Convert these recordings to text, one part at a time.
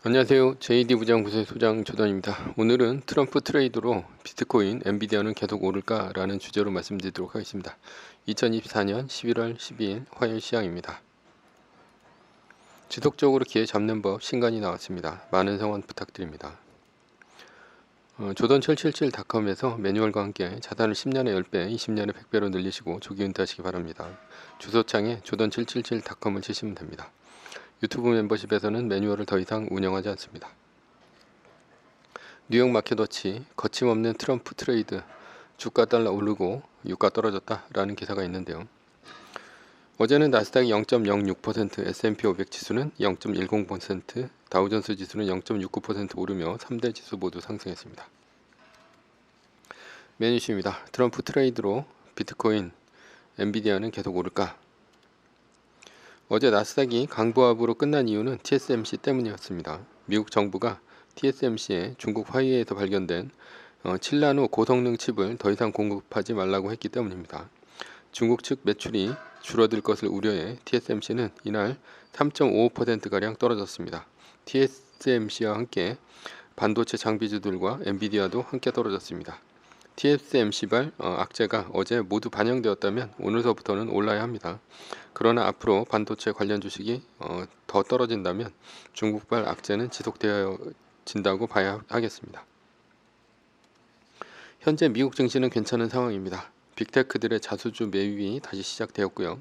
안녕하세요. JD 부장부서의 소장 조던입니다. 오늘은 트럼프 트레이드로 비트코인, 엔비디아는 계속 오를까? 라는 주제로 말씀드리도록 하겠습니다. 2024년 11월 12일 화요일 시장입니다. 지속적으로 기회 잡는 법 신간이 나왔습니다. 많은 성원 부탁드립니다. 조던777.com에서 매뉴얼과 함께 자산을 10년에 10배, 20년에 100배로 늘리시고 조기 은퇴하시기 바랍니다. 주소창에 조던777.com을 치시면 됩니다. 유튜브 멤버십에서는 매뉴얼을 더 이상 운영하지 않습니다. 뉴욕 마켓워치 거침없는 트럼프 트레이드 주가 달러 오르고 유가 떨어졌다 라는 기사가 있는데요. 어제는 나스닥이 0.06%, S&P 500 지수는 0.10%, 다우존스 지수는 0.69% 오르며 3대 지수 모두 상승했습니다. 메뉴십입니다. 트럼프 트레이드로 비트코인, 엔비디아는 계속 오를까? 어제 나스닥이 강보합으로 끝난 이유는 TSMC 때문이었습니다. 미국 정부가 TSMC에 중국 화웨이에서 발견된 7나노 고성능 칩을 더 이상 공급하지 말라고 했기 때문입니다. 중국 측 매출이 줄어들 것을 우려해 TSMC는 이날 3.55%가량 떨어졌습니다. TSMC와 함께 반도체 장비주들과 엔비디아도 함께 떨어졌습니다. TSMC발 악재가 어제 모두 반영되었다면 오늘서부터는 올라야 합니다. 그러나 앞으로 반도체 관련 주식이 더 떨어진다면 중국발 악재는 지속되어진다고 봐야 하겠습니다. 현재 미국 증시는 괜찮은 상황입니다. 빅테크들의 자수주 매입이 다시 시작되었고요.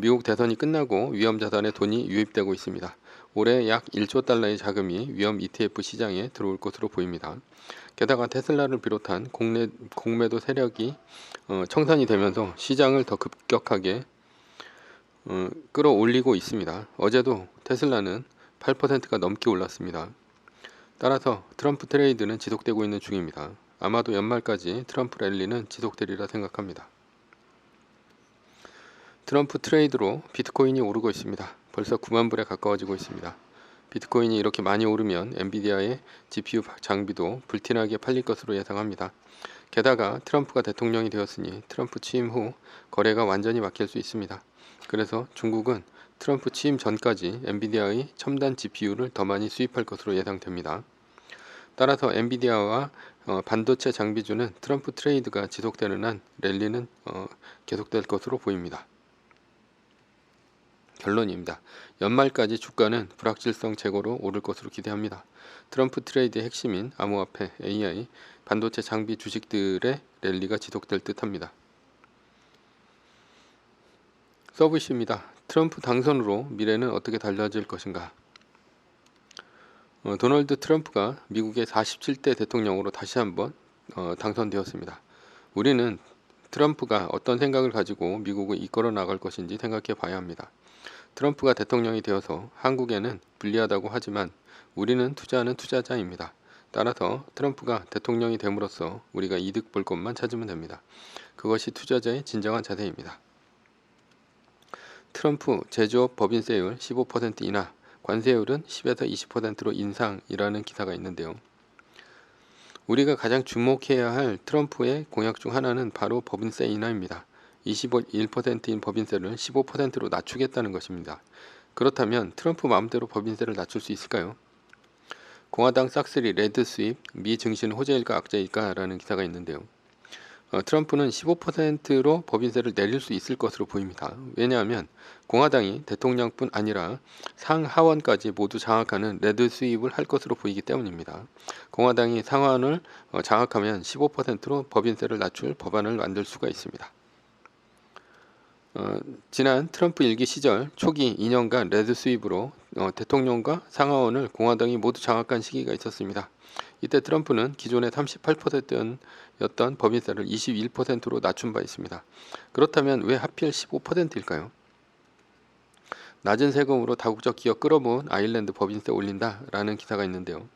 미국 대선이 끝나고 위험자산에 돈이 유입되고 있습니다. 올해 약 1조 달러의 자금이 위험 ETF 시장에 들어올 것으로 보입니다. 게다가 테슬라를 비롯한 공매도 세력이 청산이 되면서 시장을 더 급격하게 끌어올리고 있습니다. 어제도 테슬라는 8%가 넘게 올랐습니다. 따라서 트럼프 트레이드는 지속되고 있는 중입니다. 아마도 연말까지 트럼프 랠리는 지속되리라 생각합니다. 트럼프 트레이드로 비트코인이 오르고 있습니다. 벌써 9만 불에 가까워지고 있습니다. 비트코인이 이렇게 많이 오르면 엔비디아의 GPU 장비도 불티나게 팔릴 것으로 예상합니다. 게다가 트럼프가 대통령이 되었으니 트럼프 취임 후 거래가 완전히 막힐 수 있습니다. 그래서 중국은 트럼프 취임 전까지 엔비디아의 첨단 GPU를 더 많이 수입할 것으로 예상됩니다. 따라서 엔비디아와 반도체 장비주는 트럼프 트레이드가 지속되는 한 랠리는 계속될 것으로 보입니다. 결론입니다. 연말까지 주가는 불확실성 제거로 오를 것으로 기대합니다. 트럼프 트레이드의 핵심인 암호화폐, AI, 반도체 장비 주식들의 랠리가 지속될 듯합니다. 서브이슈입니다. 트럼프 당선으로 미래는 어떻게 달라질 것인가? 도널드 트럼프가 미국의 47대 대통령으로 다시 한번 당선되었습니다. 우리는 트럼프가 어떤 생각을 가지고 미국을 이끌어 나갈 것인지 생각해 봐야 합니다. 트럼프가 대통령이 되어서 한국에는 불리하다고 하지만 우리는 투자하는 투자자입니다. 따라서 트럼프가 대통령이 됨으로써 우리가 이득 볼 것만 찾으면 됩니다. 그것이 투자자의 진정한 자세입니다. 트럼프 제조업 법인세율 15% 인하, 관세율은 10에서 20%로 인상이라는 기사가 있는데요. 우리가 가장 주목해야 할 트럼프의 공약 중 하나는 바로 법인세 인하입니다. 21%인 법인세를 15%로 낮추겠다는 것입니다. 그렇다면 트럼프 마음대로 법인세를 낮출 수 있을까요? 공화당 싹쓸이 레드 수입, 미 증시는 호재일까 악재일까 라는 기사가 있는데요. 트럼프는 15%로 법인세를 내릴 수 있을 것으로 보입니다. 왜냐하면 공화당이 대통령뿐 아니라 상하원까지 모두 장악하는 레드 수입을 할 것으로 보이기 때문입니다. 공화당이 상하원을 장악하면 15%로 법인세를 낮출 법안을 만들 수가 있습니다. 지난 트럼프 일기 시절 초기 2년간 레드 수입으로 대통령과 상하원을 공화당이 모두 장악한 시기가 있었습니다. 이때 트럼프는 기존의 38%였던 법인세를 21%로 낮춘 바 있습니다. 그렇다면 왜 하필 15%일까요? 낮은 세금으로 다국적 기업 끌어모은 아일랜드 법인세 올린다라는 기사가 있는데요.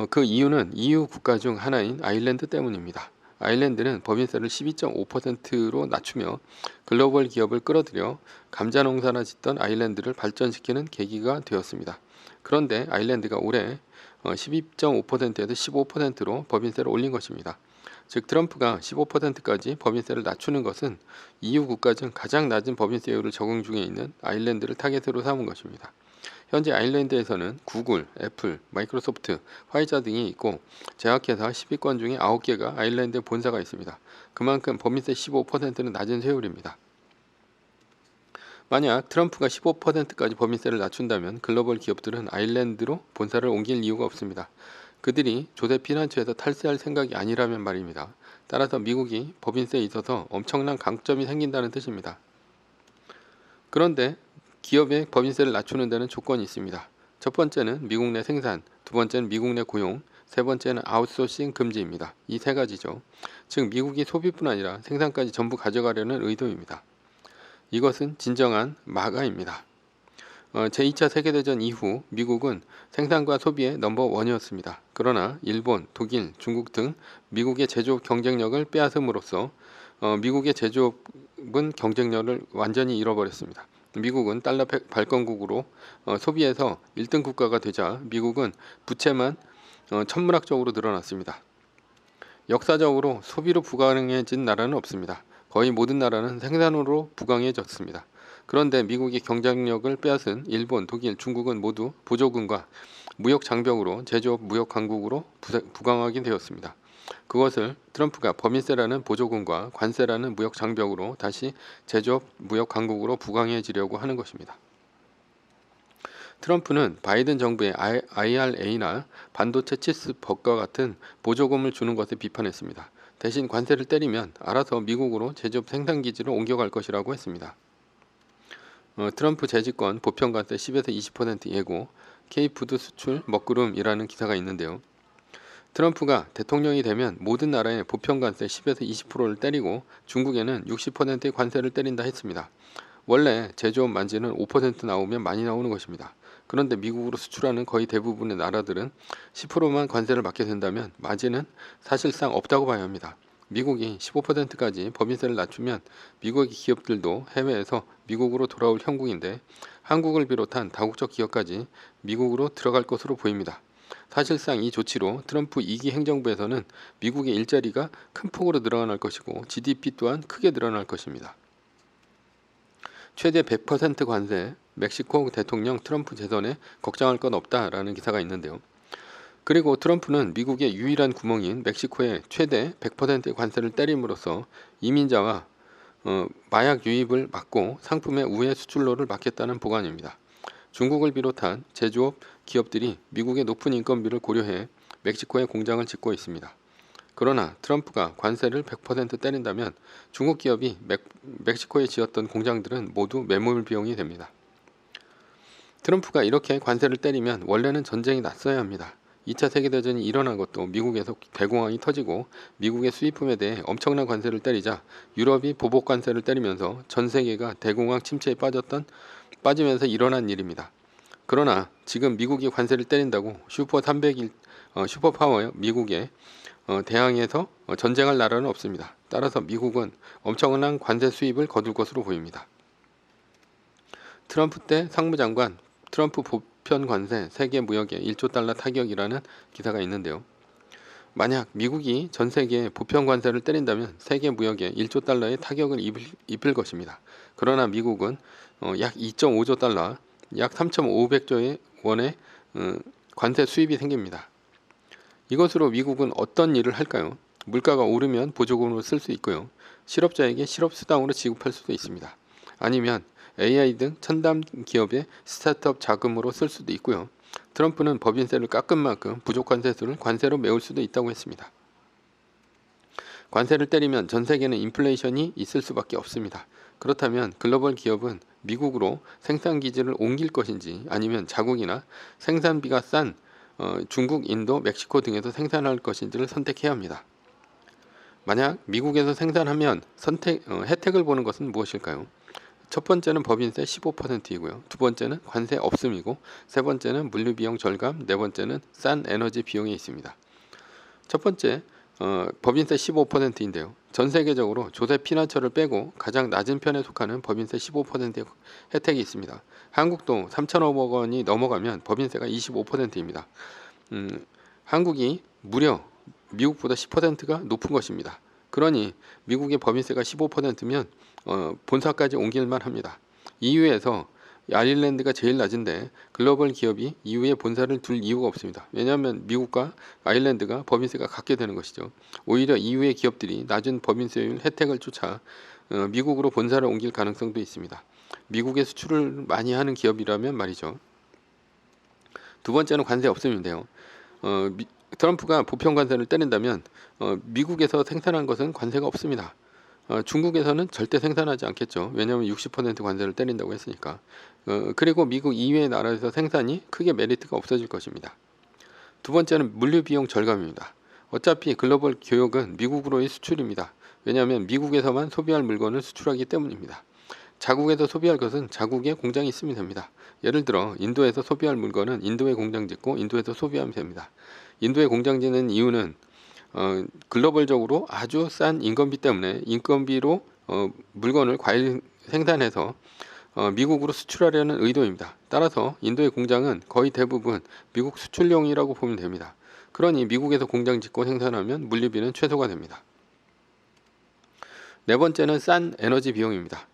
그 이유는 EU 국가 중 하나인 아일랜드 때문입니다. 아일랜드는 법인세를 12.5%로 낮추며 글로벌 기업을 끌어들여 감자 농사나 짓던 아일랜드를 발전시키는 계기가 되었습니다. 그런데 아일랜드가 올해 12.5%에서 15%로 법인세를 올린 것입니다. 즉 트럼프가 15%까지 법인세를 낮추는 것은 EU 국가 중 가장 낮은 법인세율을 적용 중에 있는 아일랜드를 타겟으로 삼은 것입니다. 현재 아일랜드에서는 구글, 애플, 마이크로소프트, 화이자 등이 있고 제약회사 10위권 중에 9개가 아일랜드에 본사가 있습니다. 그만큼 법인세 15%는 낮은 세율입니다. 만약 트럼프가 15%까지 법인세를 낮춘다면 글로벌 기업들은 아일랜드로 본사를 옮길 이유가 없습니다. 그들이 조세 피난처에서 탈세할 생각이 아니라면 말입니다. 따라서 미국이 법인세에 있어서 엄청난 강점이 생긴다는 뜻입니다. 그런데 기업의 법인세를 낮추는 데는 조건이 있습니다. 첫 번째는 미국 내 생산, 두 번째는 미국 내 고용, 세 번째는 아웃소싱 금지입니다. 이 세 가지죠. 즉 미국이 소비뿐 아니라 생산까지 전부 가져가려는 의도입니다. 이것은 진정한 마가입니다. 제2차 세계대전 이후 미국은 생산과 소비의 넘버원이었습니다. 그러나 일본, 독일, 중국 등 미국의 제조업 경쟁력을 빼앗음으로써 미국의 제조업은 경쟁력을 완전히 잃어버렸습니다. 미국은 달러 발권국으로 소비에서 1등 국가가 되자 미국은 부채만 천문학적으로 늘어났습니다. 역사적으로 소비로 부강해진 나라는 없습니다. 거의 모든 나라는 생산으로 부강해졌습니다. 그런데 미국의 경쟁력을 빼앗은 일본, 독일, 중국은 모두 보조금과 무역 장벽으로 제조업 무역 강국으로 부강하게 되었습니다. 그것을 트럼프가 법인세라는 보조금과 관세라는 무역 장벽으로 다시 제조업 무역 강국으로 부강해지려고 하는 것입니다. 트럼프는 바이든 정부의 IRA나 반도체 칩스법과 같은 보조금을 주는 것을 비판했습니다. 대신 관세를 때리면 알아서 미국으로 제조업 생산기지를 옮겨갈 것이라고 했습니다. 트럼프 재집권 보편관세 10에서 20% 예고, K푸드 수출 먹구름이라는 기사가 있는데요. 트럼프가 대통령이 되면 모든 나라에 보편관세 10에서 20%를 때리고 중국에는 60%의 관세를 때린다 했습니다. 원래 제조업 만지는 5% 나오면 많이 나오는 것입니다. 그런데 미국으로 수출하는 거의 대부분의 나라들은 10%만 관세를 받게 된다면 마진은 사실상 없다고 봐야 합니다. 미국이 15%까지 법인세를 낮추면 미국의 기업들도 해외에서 미국으로 돌아올 형국인데 한국을 비롯한 다국적 기업까지 미국으로 들어갈 것으로 보입니다. 사실상 이 조치로 트럼프 2기 행정부에서는 미국의 일자리가 큰 폭으로 늘어날 것이고 GDP 또한 크게 늘어날 것입니다. 최대 100% 관세, 멕시코 대통령 트럼프 재선에 걱정할 건 없다라는 기사가 있는데요. 그리고 트럼프는 미국의 유일한 구멍인 멕시코에 최대 100%의 관세를 때림으로써 이민자와 마약 유입을 막고 상품의 우회 수출로를 막겠다는 보관입니다. 중국을 비롯한 제조업 기업들이 미국의 높은 인건비를 고려해 멕시코에 공장을 짓고 있습니다. 그러나 트럼프가 관세를 100% 때린다면 중국 기업이 멕시코에 지었던 공장들은 모두 매몰 비용이 됩니다. 트럼프가 이렇게 관세를 때리면 원래는 전쟁이 났어야 합니다. 2차 세계대전이 일어난 것도 미국에서 대공황이 터지고 미국의 수입품에 대해 엄청난 관세를 때리자 유럽이 보복 관세를 때리면서 전 세계가 대공황 침체에 빠지면서 일어난 일입니다. 그러나 지금 미국이 관세를 때린다고 슈퍼파워 미국에 대항해서 전쟁할 나라는 없습니다. 따라서 미국은 엄청난 관세 수입을 거둘 것으로 보입니다. 트럼프 때 상무장관 트럼프 보편 관세 세계 무역에 1조 달러 타격이라는 기사가 있는데요. 만약 미국이 전 세계에 보편 관세를 때린다면 세계 무역에 1조 달러의 타격을 입을 것입니다. 그러나 미국은 약 2.5조 달러, 약 3,500조 원의 관세 수입이 생깁니다. 이것으로 미국은 어떤 일을 할까요? 물가가 오르면 보조금으로 쓸 수 있고요. 실업자에게 실업수당으로 지급할 수도 있습니다. 아니면 AI 등 첨단 기업의 스타트업 자금으로 쓸 수도 있고요. 트럼프는 법인세를 깎은 만큼 부족한 세수를 관세로 메울 수도 있다고 했습니다. 관세를 때리면 전 세계는 인플레이션이 있을 수밖에 없습니다. 그렇다면 글로벌 기업은 미국으로 생산기지를 옮길 것인지 아니면 자국이나 생산비가 싼 중국, 인도, 멕시코 등에서 생산할 것인지를 선택해야 합니다. 만약 미국에서 생산하면 혜택을 보는 것은 무엇일까요? 첫 번째는 법인세 15%이고요. 두 번째는 관세 없음이고 세 번째는 물류비용 절감, 네 번째는 싼 에너지 비용이 있습니다. 첫 번째 법인세 15%인데요. 전 세계적으로 조세 피난처를 빼고 가장 낮은 편에 속하는 법인세 15%의 혜택이 있습니다. 한국도 3,500억 원이 넘어가면 법인세가 25%입니다. 한국이 무려 미국보다 10%가 높은 것입니다. 그러니 미국의 법인세가 15%면 본사까지 옮길만 합니다. EU에서 아일랜드가 제일 낮은데 글로벌 기업이 EU에 본사를 둘 이유가 없습니다. 왜냐하면 미국과 아일랜드가 법인세가 같게 되는 것이죠. 오히려 EU의 기업들이 낮은 법인세율 혜택을 쫓아 미국으로 본사를 옮길 가능성도 있습니다. 미국에 수출을 많이 하는 기업이라면 말이죠. 두 번째는 관세 없음인데요. 트럼프가 보편 관세를 때린다면 미국에서 생산한 것은 관세가 없습니다. 중국에서는 절대 생산하지 않겠죠. 왜냐하면 60% 관세를 때린다고 했으니까. 그리고 미국 이외의 나라에서 생산이 크게 메리트가 없어질 것입니다. 두 번째는 물류 비용 절감입니다. 어차피 글로벌 교역은 미국으로의 수출입니다. 왜냐하면 미국에서만 소비할 물건을 수출하기 때문입니다. 자국에서 소비할 것은 자국에 공장이 있으면 됩니다. 예를 들어 인도에서 소비할 물건은 인도에 공장 짓고 인도에서 소비하면 됩니다. 인도에 공장 짓는 이유는 글로벌적으로 아주 싼 인건비 때문에 인건비로 물건을 과일 생산해서 미국으로 수출하려는 의도입니다. 따라서 인도의 공장은 거의 대부분 미국 수출용이라고 보면 됩니다. 그러니 미국에서 공장 짓고 생산하면 물류비는 최소가 됩니다. 네 번째는 싼 에너지 비용입니다.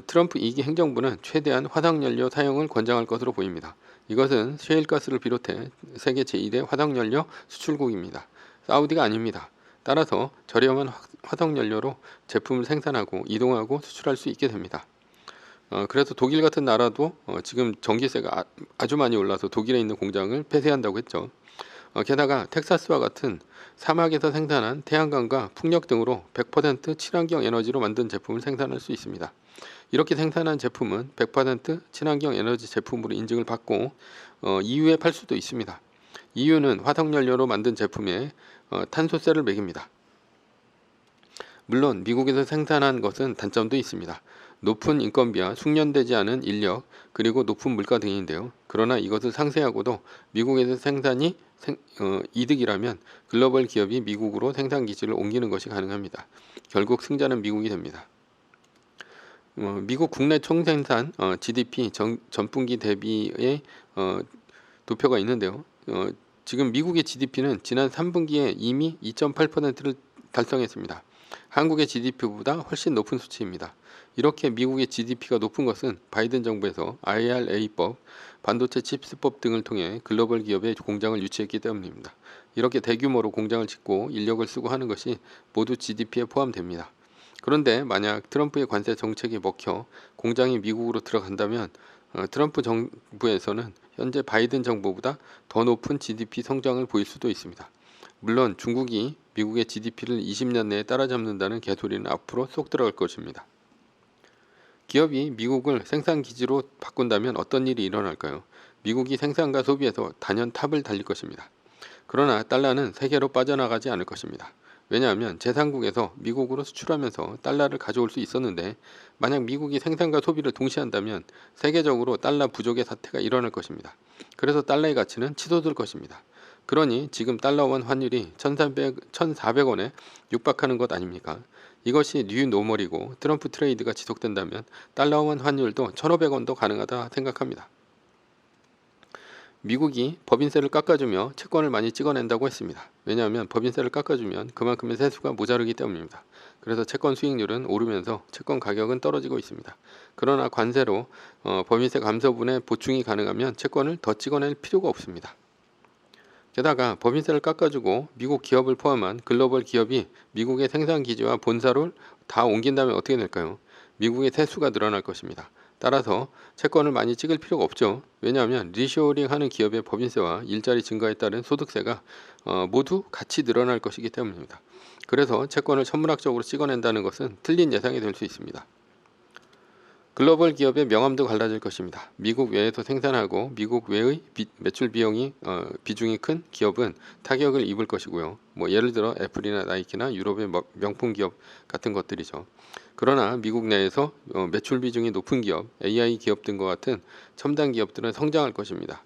트럼프 2기 행정부는 최대한 화석연료 사용을 권장할 것으로 보입니다. 이것은 셰일가스를 비롯해 세계 제1의 화석연료 수출국입니다. 사우디가 아닙니다. 따라서 저렴한 화석연료로 제품을 생산하고 이동하고 수출할 수 있게 됩니다. 그래서 독일 같은 나라도 지금 전기세가 아주 많이 올라서 독일에 있는 공장을 폐쇄한다고 했죠. 게다가 텍사스와 같은 사막에서 생산한 태양광과 풍력 등으로 100% 친환경 에너지로 만든 제품을 생산할 수 있습니다. 이렇게 생산한 제품은 100% 친환경 에너지 제품으로 인증을 받고 EU에 팔 수도 있습니다. EU는 화석연료로 만든 제품에 탄소세를 매깁니다. 물론 미국에서 생산한 것은 단점도 있습니다. 높은 인건비와 숙련되지 않은 인력, 그리고 높은 물가 등인데요. 그러나 이것을 상쇄하고도 미국에서 생산이 이득이라면 글로벌 기업이 미국으로 생산 기지를 옮기는 것이 가능합니다. 결국 승자는 미국이 됩니다. 미국 국내 총생산 GDP 전분기 대비의 도표가 있는데요. 지금 미국의 GDP는 지난 3분기에 이미 2.8%를 달성했습니다. 한국의 GDP보다 훨씬 높은 수치입니다. 이렇게 미국의 GDP가 높은 것은 바이든 정부에서 IRA법, 반도체 칩스법 등을 통해 글로벌 기업의 공장을 유치했기 때문입니다. 이렇게 대규모로 공장을 짓고 인력을 쓰고 하는 것이 모두 GDP에 포함됩니다. 그런데 만약 트럼프의 관세 정책이 먹혀 공장이 미국으로 들어간다면 트럼프 정부에서는 현재 바이든 정부보다 더 높은 GDP 성장을 보일 수도 있습니다. 물론 중국이 미국의 GDP를 20년 내에 따라잡는다는 개소리는 앞으로 쏙 들어갈 것입니다. 기업이 미국을 생산기지로 바꾼다면 어떤 일이 일어날까요? 미국이 생산과 소비에서 단연 탑을 달릴 것입니다. 그러나 달러는 세계로 빠져나가지 않을 것입니다. 왜냐하면 제3국에서 미국으로 수출하면서 달러를 가져올 수 있었는데 만약 미국이 생산과 소비를 동시에 한다면 세계적으로 달러 부족의 사태가 일어날 것입니다. 그래서 달러의 가치는 치솟을 것입니다. 그러니 지금 달러원 환율이 1,400원에 육박하는 것 아닙니까? 이것이 뉴 노멀이고 트럼프 트레이드가 지속된다면 달러원 환율도 1,500원도 가능하다 생각합니다. 미국이 법인세를 깎아주며 채권을 많이 찍어낸다고 했습니다. 왜냐하면 법인세를 깎아주면 그만큼의 세수가 모자르기 때문입니다. 그래서 채권 수익률은 오르면서 채권 가격은 떨어지고 있습니다. 그러나 관세로 법인세 감소분의 보충이 가능하면 채권을 더 찍어낼 필요가 없습니다. 게다가 법인세를 깎아주고 미국 기업을 포함한 글로벌 기업이 미국의 생산기지와 본사를 다 옮긴다면 어떻게 될까요? 미국의 세수가 늘어날 것입니다. 따라서 채권을 많이 찍을 필요가 없죠. 왜냐하면 리쇼어링 하는 기업의 법인세와 일자리 증가에 따른 소득세가 모두 같이 늘어날 것이기 때문입니다. 그래서 채권을 천문학적으로 찍어낸다는 것은 틀린 예상이 될 수 있습니다. 글로벌 기업의 명암도 갈라질 것입니다. 미국 외에서 생산하고 미국 외의 매출 비중이 큰 기업은 타격을 입을 것이고요. 예를 들어 애플이나 나이키나 유럽의 명품 기업 같은 것들이죠. 그러나 미국 내에서 매출 비중이 높은 기업, AI 기업 등과 같은 첨단 기업들은 성장할 것입니다.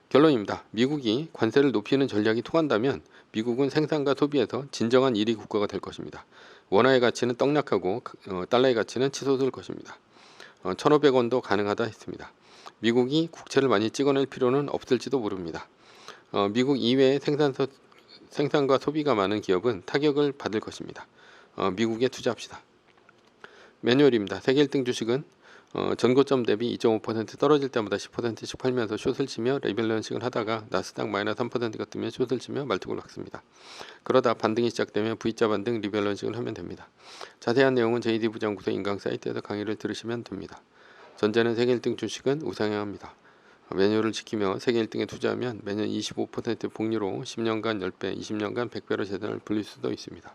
결론입니다. 미국이 관세를 높이는 전략이 통한다면 미국은 생산과 소비에서 진정한 1위 국가가 될 것입니다. 원화의 가치는 떡락하고 달러의 가치는 치솟을 것입니다. 1,500원도 가능하다 했습니다. 미국이 국채를 많이 찍어낼 필요는 없을지도 모릅니다. 미국 이외의 생산과 소비가 많은 기업은 타격을 받을 것입니다. 미국에 투자합시다. 매뉴얼입니다. 세계 1등 주식은 전고점 대비 2.5% 떨어질 때마다 10%씩 팔면서 숏을 치며 리밸런싱을 하다가 나스닥 마이너스 3%가 뜨면 숏을 치며 말뚝을 박습니다. 그러다 반등이 시작되면 V자 반등 리밸런싱을 하면 됩니다. 자세한 내용은 JD 부장구소 인강 사이트에서 강의를 들으시면 됩니다. 전제는 세계 1등 주식은 우상향 합니다. 매뉴얼을 지키며 세계 1등에 투자하면 매년 25% 복리로 10년간 10배, 20년간 100배로 재산을 불릴 수도 있습니다.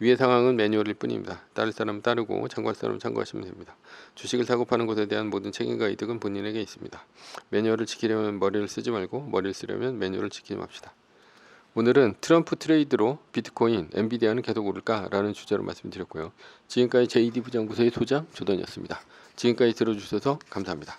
위의 상황은 매뉴얼일 뿐입니다. 따를 사람은 따르고 참고할 사람은 참고하시면 됩니다. 주식을 사고 파는 것에 대한 모든 책임과 이득은 본인에게 있습니다. 매뉴얼을 지키려면 머리를 쓰지 말고 머리를 쓰려면 매뉴얼을 지키지 맙시다. 오늘은 트럼프 트레이드로 비트코인, 엔비디아는 계속 오를까? 라는 주제로 말씀드렸고요. 지금까지 JD 부장구소의 소장 조던이었습니다. 지금까지 들어주셔서 감사합니다.